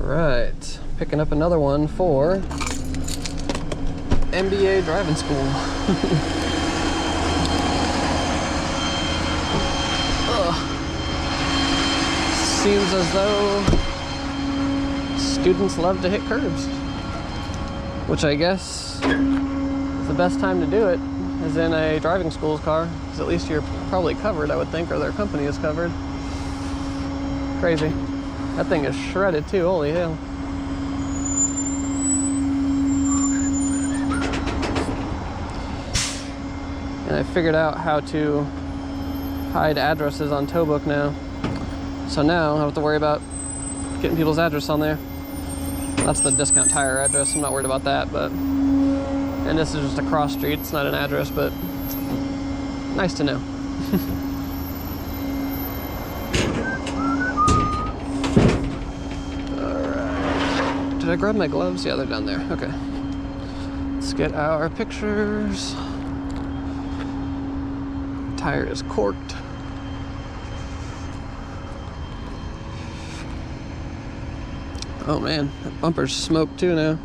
Alright, picking up another one for MBA driving school. Seems as though students love to hit curbs, which I guess is the best time to do it, is in a driving school's car, because at least you're probably covered, I would think, or their company is covered. Crazy. That thing is shredded too, holy hell. And I figured out how to hide addresses on Towbook now. So now I don't have to worry about getting people's address on there. That's the Discount Tire address, I'm not worried about that, but... And this is just a cross street, it's not an address, but nice to know. Alright. Did I grab my gloves? Yeah, they're down there. Okay. Let's get our pictures. Tire is corked. Oh man, that bumper's smoked too now.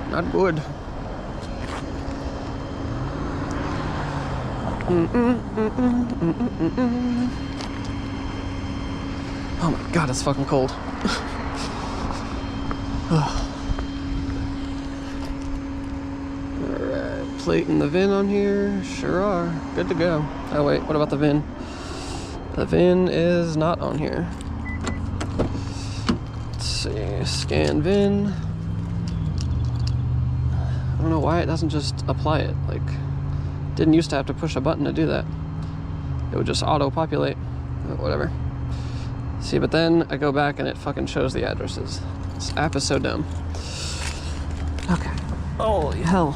Not good. Oh my god, it's fucking cold. Alright, plate and the VIN on here. Sure are. Good to go. Oh wait, what about the VIN? The VIN is not on here. Let's see, scan VIN. I don't know why it doesn't just apply it. Like, didn't used to have to push a button to do that. It would just auto-populate. Whatever. See, but then I go back and it fucking shows the addresses. This app is so dumb. Okay. Holy hell.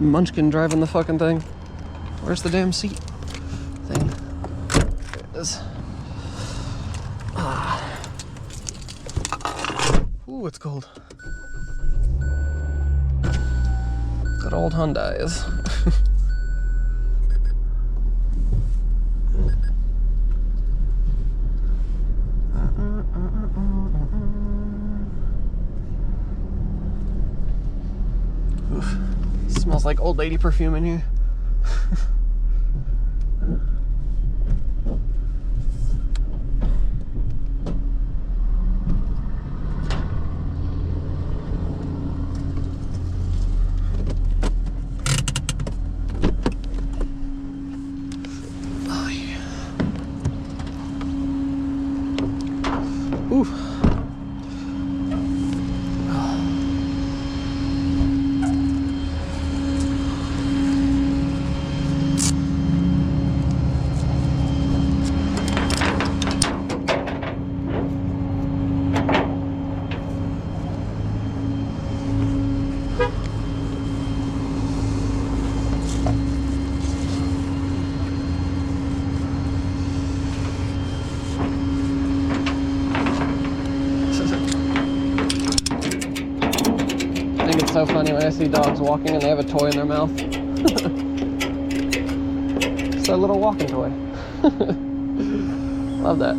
Munchkin driving the fucking thing. Where's the damn seat thing? There it is. Ooh, it's cold. Good old Hyundais. Oof. Smells like old lady perfume in here. Ooh. I think it's so funny when I see dogs walking and they have a toy in their mouth. It's their little walking toy. Love that.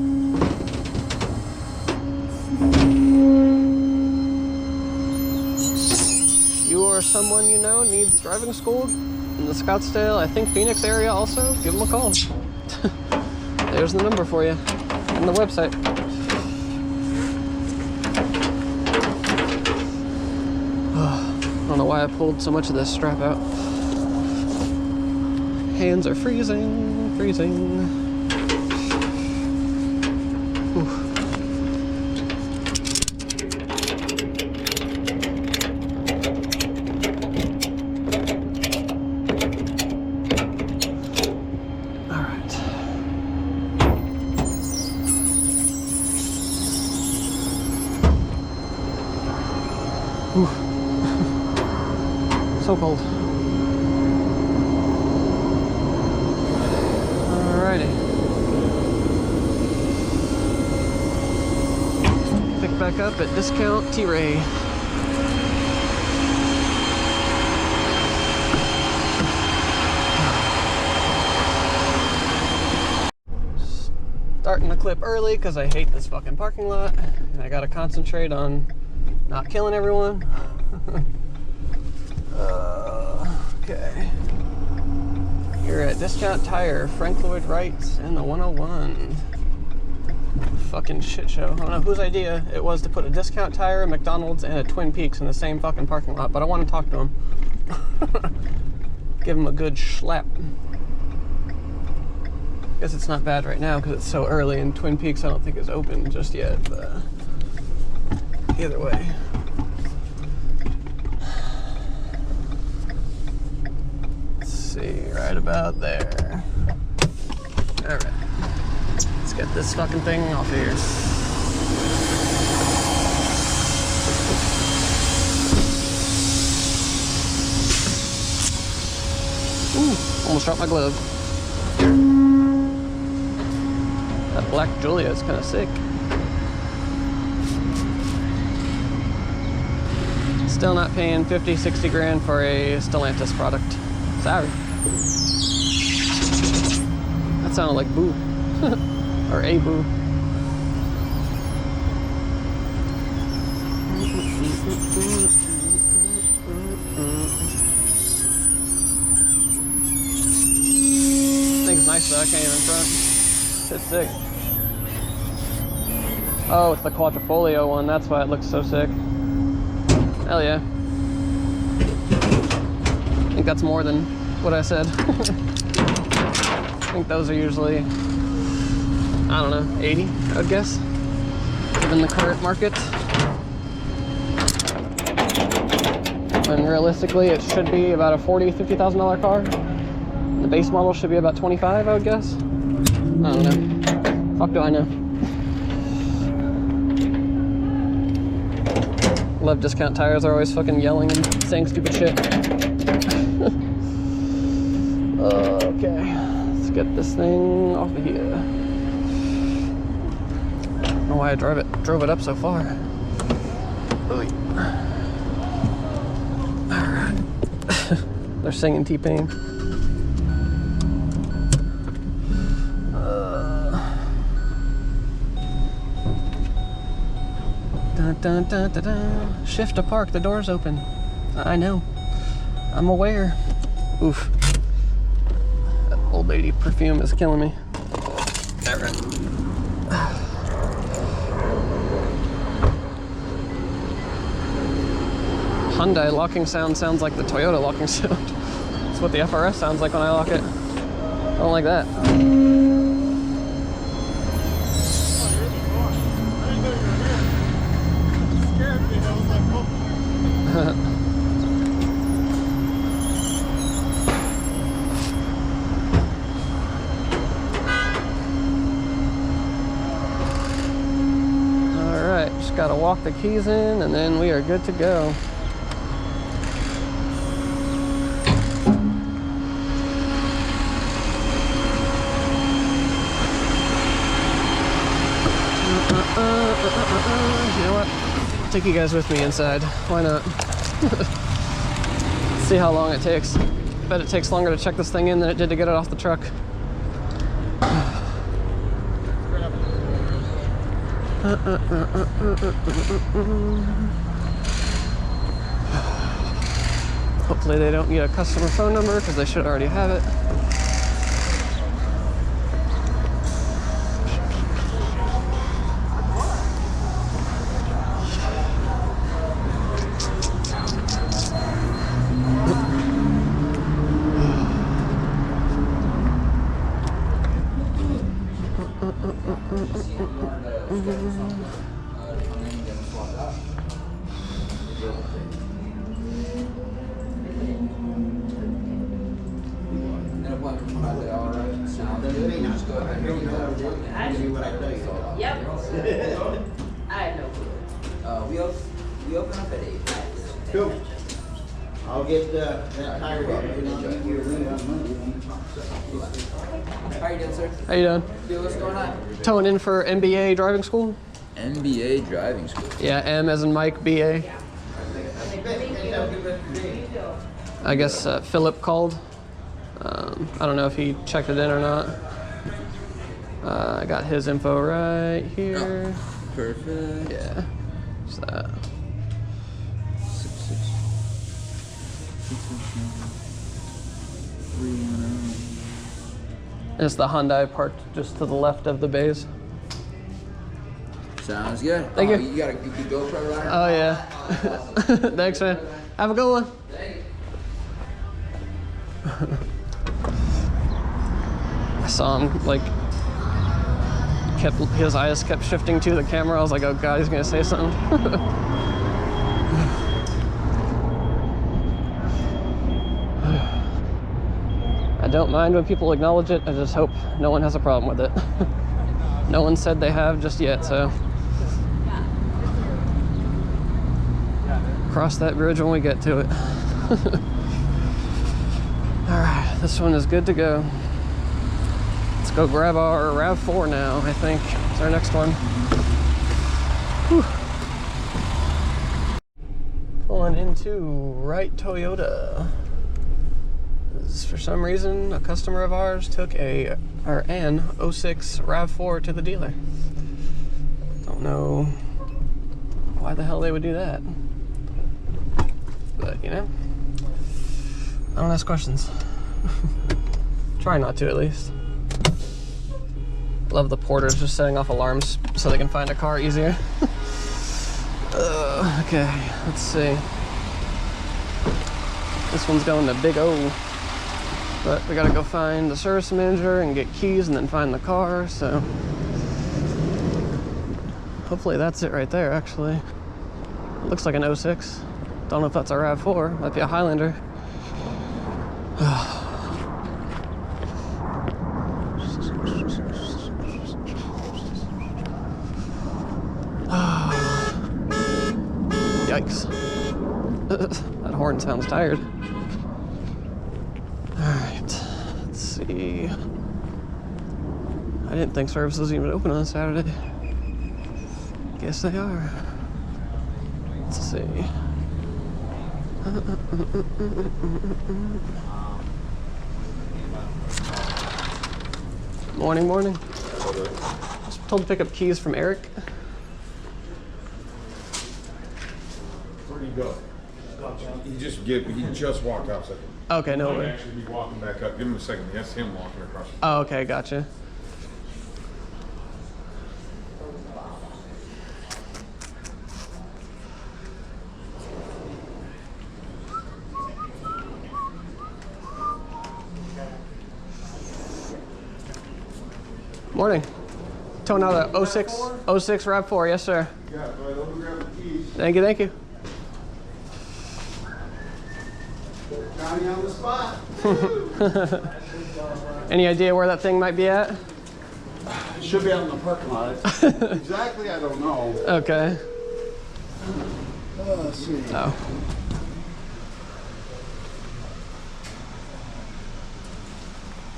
You or someone you know needs driving school in the Scottsdale, I think Phoenix area also, give them a call. There's the number for you and the website. I don't know why I pulled so much of this strap out. Hands are freezing, freezing. Ooh. So cold. Alrighty. Pick back up at Discount T-Ray. starting the clip early because I hate this fucking parking lot. And I gotta concentrate on not killing everyone. Okay. You're at Discount Tire, Frank Lloyd Wright's in the 101. Fucking shit show. I don't know whose idea it was to put a Discount Tire, a McDonald's, and a Twin Peaks in the same fucking parking lot, but I want to talk to him. Give him a good schlap. Guess it's not bad right now because it's so early, and Twin Peaks I don't think is open just yet, but either way. Let's see, right about there. Alright. Let's get this fucking thing off of here. Ooh, almost dropped my glove. That black Julia is kind of sick. Still not paying 50, 60 grand for a Stellantis product. Sorry. That sounded like boo. Or a boo. Thing's nice though, I can't even front. Shit's sick. Oh, it's the Quadrifoglio one, that's why it looks so sick. Hell yeah. I think that's more than what I said. I think those are usually, I don't know, 80, I would guess, given the current market. When realistically, it should be about a $40,000, $50,000 car. The base model should be about 25, I would guess. I don't know. Fuck do I know. Love Discount Tires. Are always fucking yelling and saying stupid shit. Okay, let's get this thing off of here. I don't know why I drove it up so far. Alright. They're singing T-Pain. Dun, dun, dun, dun, dun. Shift to park, the door's open. I know. I'm aware. Oof. That old lady perfume is killing me. Alright. Hyundai locking sound sounds like the Toyota locking sound. That's what the FRS sounds like when I lock it. I don't like that. Alright, just gotta walk the keys in and then we are good to go. You know what? I'll take you guys with me inside. Why not? See how long it takes. Bet it takes longer to check this thing in than it did to get it off the truck. Hopefully they don't need a customer phone number because they should already have it. Yep. I had no clue. We open up at 8. Cool. I'll get that tire up. How you doing, sir? How you doing? Dude, what's going on? Towing in for MBA driving school? MBA driving school. Yeah, M as in Mike, BA. I guess Philip called. I don't know if he checked it in or not. I got his info right here. Perfect. Yeah. What's that? 310. It's the Hyundai parked just to the left of the bays. Sounds good. Thank you. You got a good GoPro runner? Oh yeah. Thanks, man. Have a good one. I saw him like his eyes kept shifting to the camera. I was like, oh god, he's gonna say something. I don't mind when people acknowledge it. I just hope no one has a problem with it. No one said they have just yet, so cross that bridge when we get to it. All right, this one is good to go. Let's go grab our RAV4 now, I think. It's our next one. Whew. Pulling into Wright Toyota. For some reason, a customer of ours took an 06 RAV4 to the dealer. Don't know why the hell they would do that. But, you know, I don't ask questions. Try not to, at least. Love the porters just setting off alarms so they can find a car easier. Okay, let's see. This one's going to Big O. But we gotta go find the service manager and get keys and then find the car, so hopefully that's it right there, actually. It looks like an 06. Don't know if that's a RAV4. Might be a Highlander. Yikes. That horn sounds tired. Alright, let's see. I didn't think service was even open on Saturday. Guess they are. Let's see. Morning, morning. Just told to pick up keys from Eric. Where'd he go? He just walked outside. Okay, no He might way. actually be walking back up. Give him a second. That's him walking across. Oh, okay, gotcha. Morning. Towing out a 06 RAV4, yes sir. Yeah, go ahead. Let me grab the keys. Thank you, thank you. Johnny on the spot. Any idea where that thing might be at? It should be out in the parking lot. Exactly, I don't know. Okay. Let's see. Oh.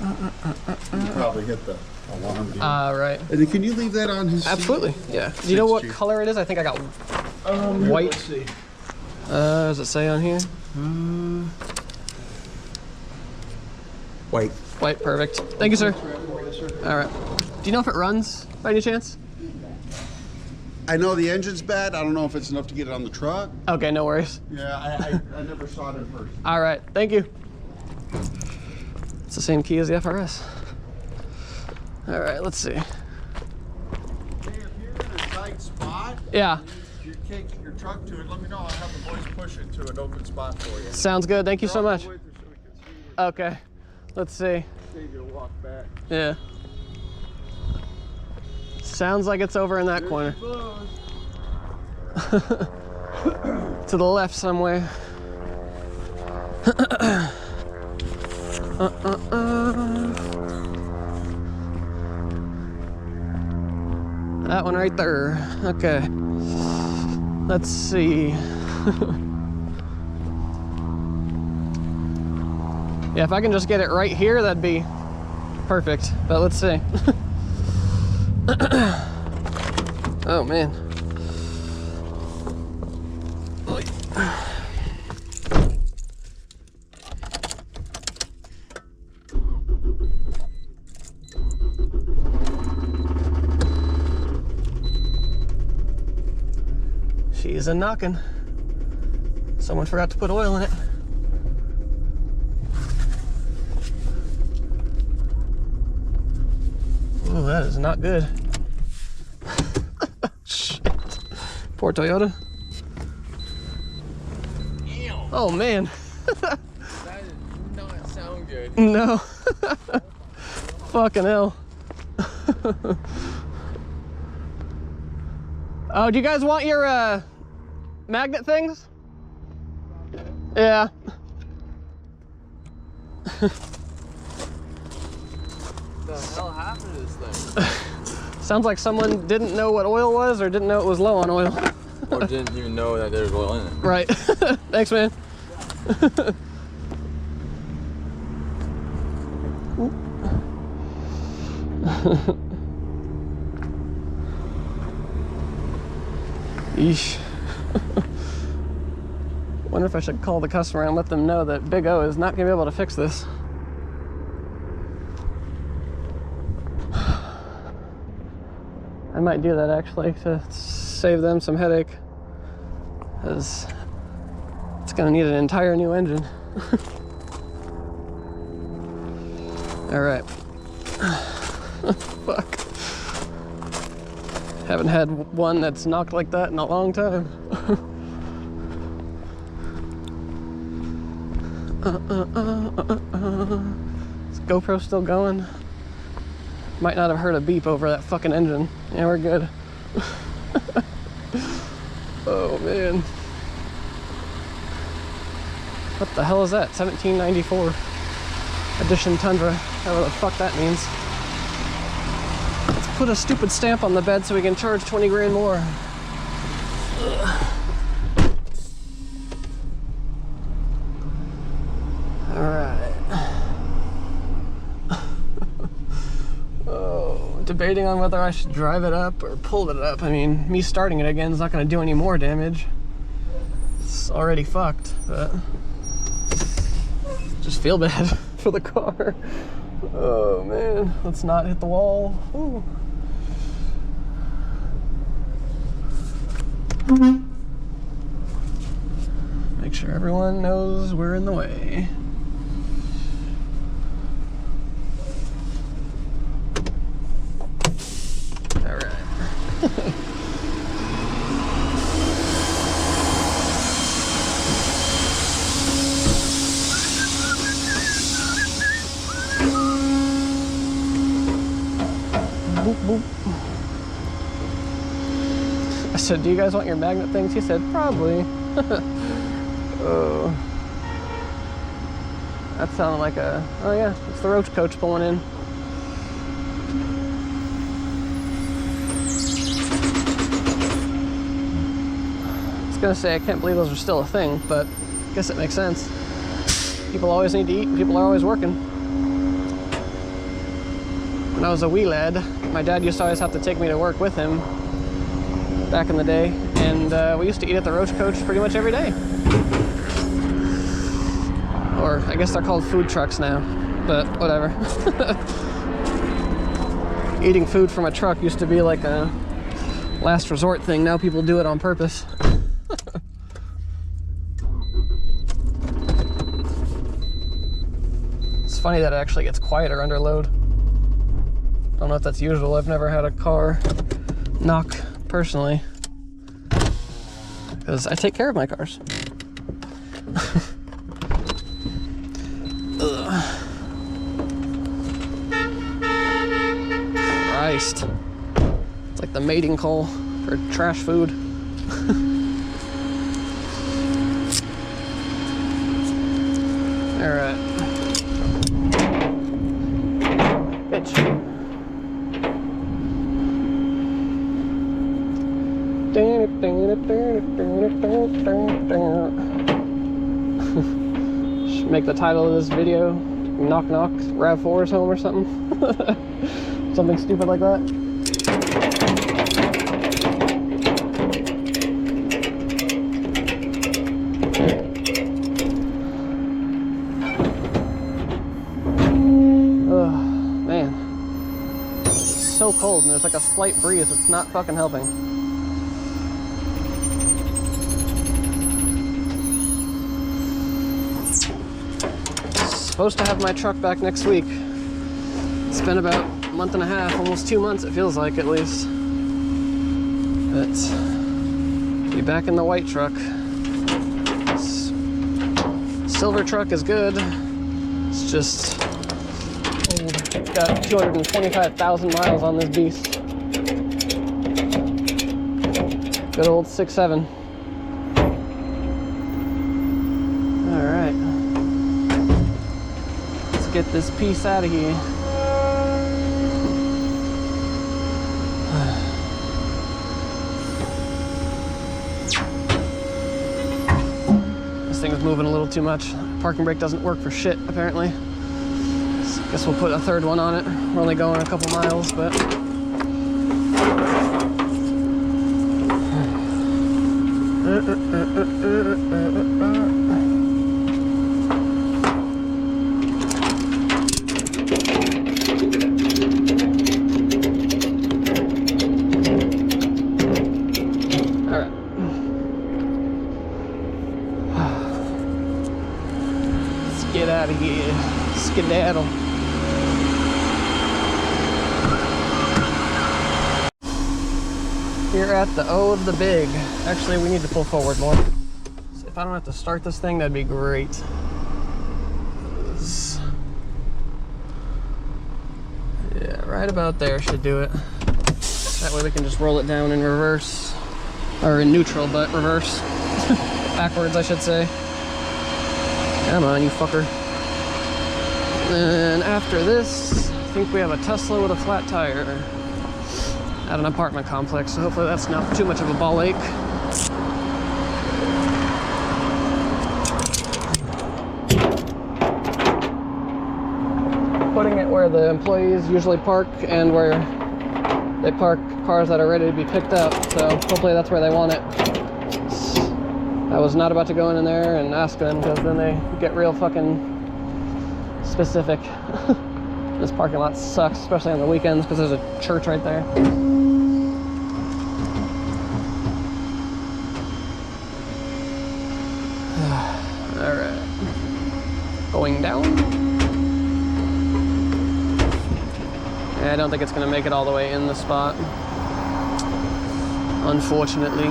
You probably hit the alarm. Right. And can you leave that on his seat? Absolutely, yeah. Do you know what color it is? I think I got white. Let's see. Does it say on here? White. White, perfect. Thank you, sir. All right. Do you know if it runs by any chance? I know the engine's bad. I don't know if it's enough to get it on the truck. Okay, no worries. Yeah, I never saw it in person. All right, thank you. It's the same key as the FRS. All right, let's see. Hey, if you're in a tight spot, Yeah, you can't get your truck to it, let me know. I'll have the boys push it to an open spot for you. sounds good. Thank you so much. So we can see Okay, let's see. save you a walk back. Yeah. Sounds like it's over in that corner. To the left somewhere. That one right there. Okay. Let's see. Yeah, if I can just get it right here, that'd be perfect. But let's see. Oh man. She's a knocking. Someone forgot to put oil in it. Ooh, that is not good. Shit. Poor Toyota. Damn. Oh man. That did not sound good. No. Fucking hell. Oh, do you guys want your magnet things? Yeah. The hell happened to this thing? Sounds like someone didn't know what oil was or didn't know it was low on oil. Or didn't even know that there was oil in it. Right. Thanks, man. Yeesh. Wonder if I should call the customer and let them know that Big O is not going to be able to fix this. I might do that actually to save them some headache, because it's going to need an entire new engine. All right. Fuck. Haven't had one that's knocked like that in a long time. Is GoPro still going? Might not have heard a beep over that fucking engine. Yeah, we're good. Oh man. What the hell is that? 1794 edition Tundra. Whatever the fuck that means. Let's put a stupid stamp on the bed so we can charge 20 grand more. Alright. Oh, debating on whether I should drive it up or pull it up. I mean, me starting it again is not going to do any more damage. It's already fucked, but just feel bad for the car. Oh man, let's not hit the wall. Ooh. Make sure everyone knows we're in the way. All right. Boop, boop. I said, do you guys want your magnet things? He said, probably. Oh. That sounded like a, oh yeah, it's the roach coach pulling in. I was gonna say, I can't believe those are still a thing, but I guess it makes sense. People always need to eat, and people are always working. When I was a wee lad, my dad used to always have to take me to work with him back in the day, and we used to eat at the roach coach pretty much every day. Or I guess they're called food trucks now, but whatever. Eating food from a truck used to be like a last resort thing. Now people do it on purpose. It's funny that it actually gets quieter under load. Don't know if that's usual. I've never had a car knock personally, because I take care of my cars. Christ. It's like the mating call for trash food. Alright. Bitch. Should make the title of this video Knock Knock, RAV4's home or something. Something stupid like that. Oh, man. It's so cold and there's like a slight breeze. It's not fucking helping. supposed to have my truck back next week. It's been about a month and a half, almost 2 months, it feels like, at least. But be back in the white truck. Silver truck is good. It's just old. It's got 225,000 miles on this beast. Good old 6.7. All right. Let's get this piece out of here. This thing is moving a little too much. Parking brake doesn't work for shit, apparently. So I guess we'll put a third one on it. We're only going a couple miles, but... Get out of here. Skedaddle. Here at the O of the Big. Actually, we need to pull forward more. So if I don't have to start this thing, that'd be great. Yeah, right about there should do it. That way we can just roll it down in reverse. Or in neutral, but reverse. Backwards, I should say. Come on, you fucker. And after this, I think we have a Tesla with a flat tire at an apartment complex, so hopefully that's not too much of a ball ache. Putting it where the employees usually park and where they park cars that are ready to be picked up, so hopefully that's where they want it. I was not about to go in there and ask them, because then they get real fucking specific. This parking lot sucks, especially on the weekends, because there's a church right there. Alright. Going down. Yeah, I don't think it's going to make it all the way in the spot, unfortunately.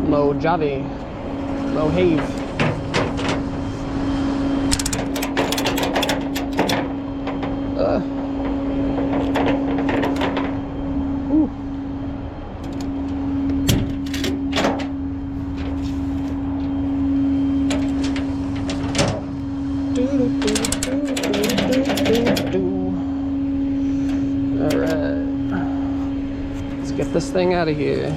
Mojave. Mojave. Ooh. Alright. Let's get this thing out of here.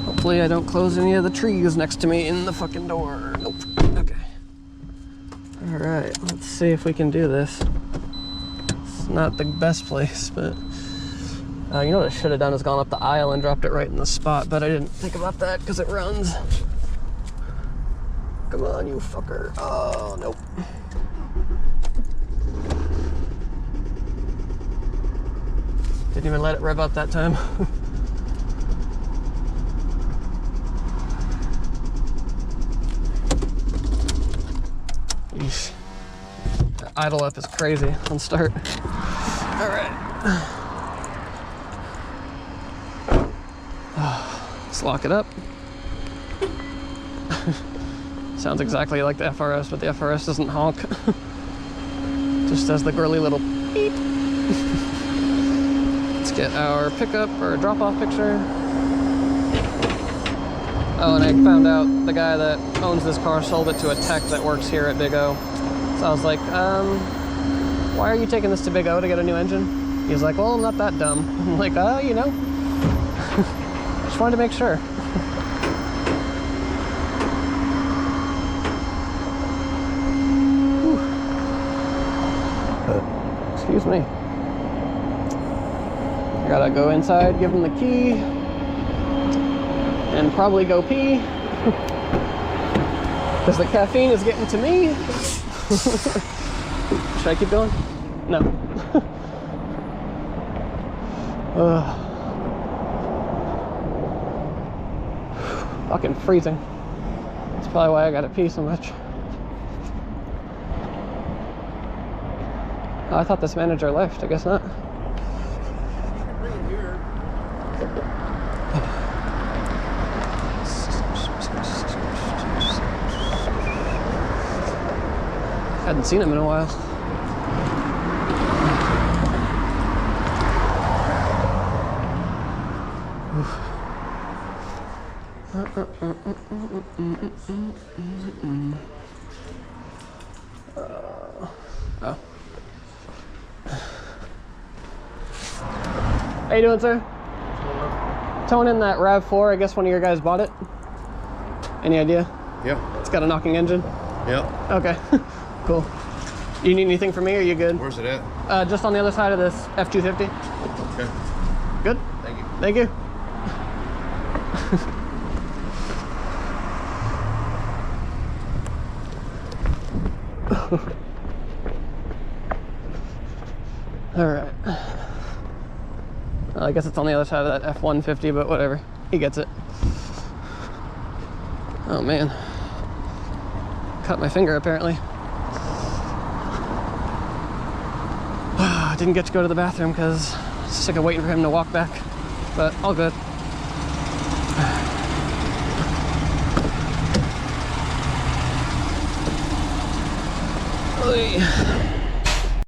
Hopefully I don't close any of the trees next to me in the fucking door. Nope. Okay. Alright, let's see if we can do this. It's not the best place, but... you know what I should have done is gone up the aisle and dropped it right in the spot, but I didn't think about that because it runs. Come on, you fucker. Oh, nope. Didn't even let it rev up that time. Yeesh. That idle up is crazy on start. All right. Let's lock it up. Sounds exactly like the FRS, but the FRS doesn't honk. Just does the girly little beep. Let's get our pickup or drop-off picture. Oh, and I found out the guy that owns this car sold it to a tech that works here at Big O. So I was like, why are you taking this to Big O to get a new engine? He's like, well, I'm not that dumb. I'm like, you know. Just wanted to make sure. Excuse me. I gotta go inside, give him the key, and probably go pee. Because the caffeine is getting to me. Should I keep going? No. Fucking freezing. That's probably why I gotta pee so much. Oh, I thought this manager left. I guess not. Hadn't seen him in a while. Oh. How you doing, sir? Towing in that RAV4. I guess one of your guys bought it. Any idea? Yeah. It's got a knocking engine. Yeah. Okay. Cool. You need anything from me, or are you good? Where's it at? Just on the other side of this F-250. Okay. Good? Thank you. Thank you. All right. Well, I guess it's on the other side of that F-150, but whatever. He gets it. Oh, man. Cut my finger, apparently. Didn't get to go to the bathroom because sick of waiting for him to walk back, but all good. Oy.